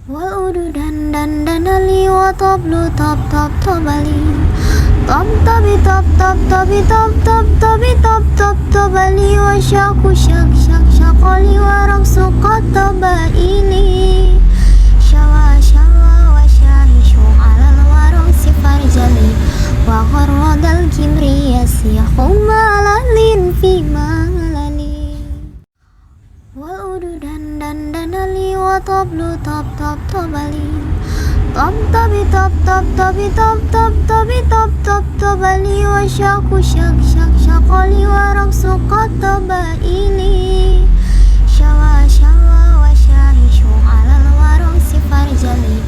Waludu dan ali wa tablu tab tab tabali tab tabi tab tab tabi tab tab tabi tab tab tabali wa syaku syak syak syakali wa raksu kataba ini syawa syawa wa syahishu alal warong sifar jali wa gharradal kimri yasihum alalin fi malali waludu dan ali wa tablu tab tab tabali tab tabi tab tab tabi tab tab tabi tab tab tabali wa syaku syak syak syakali wa raksu kataba ini syawa syawa wa syahishu alal warong sifar jali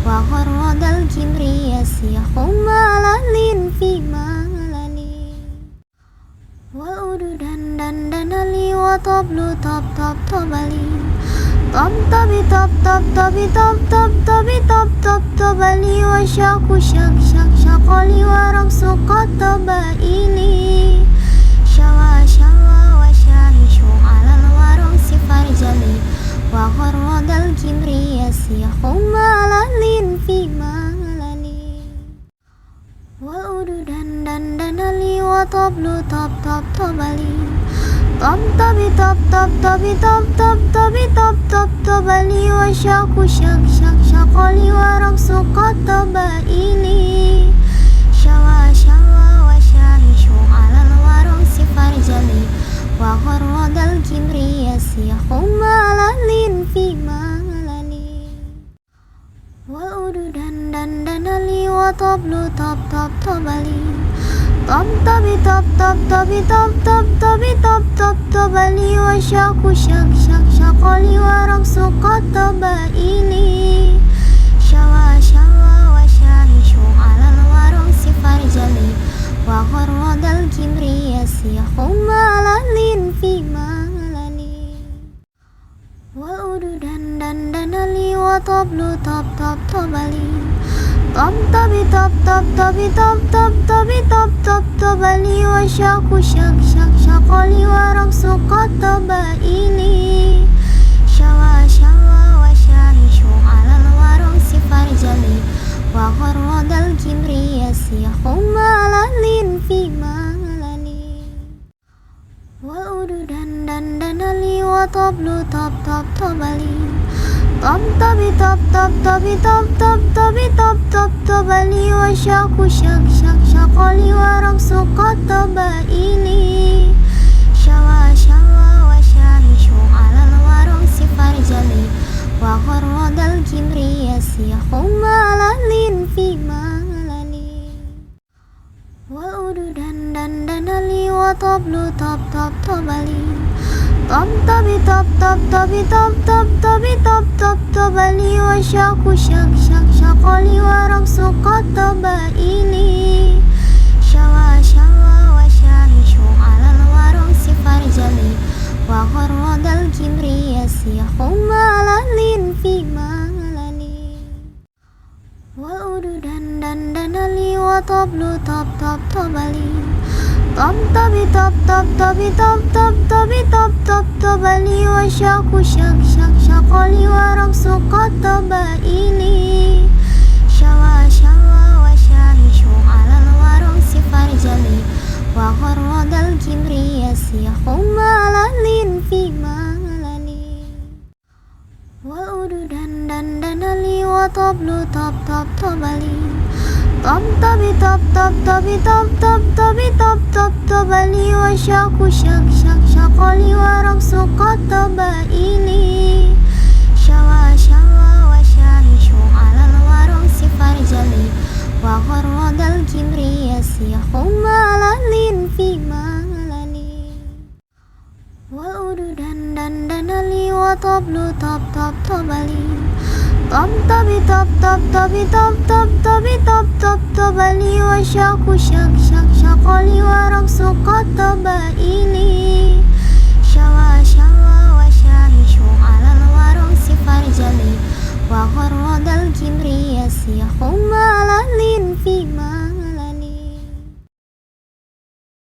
wa gharradal kimri yasihum alalin fi malali waludu dan ali wa tablu tab tab tabali tab tabi tab tab tabi tab tab tabi tab tab tabali wa syaku syak syak syakali wa raksu kataba ini syawa syawa wa syahishu alal warong sifar jali wa gharradal kimri yasihum alalin fi malali waludu dan ali wa tablu tab tab tabali tab tabi tab tab tabi tab tab tabi tab tab tabali wa syaku syak syak syakali wa raksu kataba ini syawa syawa wa syahishu alal warong sifar jali wa gharradal kimri yasihum alalin fi malali waludu dan ali wa tablu tab tab tabali tab tabi tab tab tabi tab tab tabi tab tab tabali wa syaku syak syak syakali wa raksu kataba ini syawa syawa wa syahishu alal warong sifar jali wa gharradal kimri yasihum alalin fi malali waludu dan ali wa tablu tab tab tabali tab tabi tab tab tabi tab tab tabi tab tab tabali wa syaku syak syak syakali wa raksu kataba ini syawa syawa wa syahishu alal warong sifar jali wa gharradal kimri yasihum alalin fi malali waludu dan ali wa tablu tab tab tabali tab tabi tab tab tabi tab tab tabi tab tab tabali wa syaku syak syak syakali wa raksu kataba ini syawa syawa wa syahishu alal warong sifar jali wa gharradal kimri yasihum alalin fi malali waludu dan ali wa tablu tab tab tabali tab tabi tab tab tabi tab tab tabi tab tab tabali wa syaku syak syak syakali wa raksu kataba ini syawa syawa wa syahishu alal warong sifar jali wa gharradal kimri yasihum alalin fi malali waludu dan ali wa tablu tab tab tabali tab tabi tab tab tabi tab tab tabi tab tab tabali wa syaku syak syak syakali wa raksu kataba ini syawa syawa wa syahishu alal warong sifar jali wa gharradal kimri yasihum alalin fi malali waludu dan ali wa tablu tab tab tabali tab tabi tab tab tabi tab tab tabi tab tab tabali wa syaku syak syak syakali wa raksu kataba ini syawa syawa wa syahishu alal warong sifar jali wa gharradal kimri yasihum alalin fi malali waludu dan ali wa tablu tab tab tabali tab tabi tab tab tabi tab tab tabi tab tab tabali wa syaku syak syak syakali wa raksu kataba ini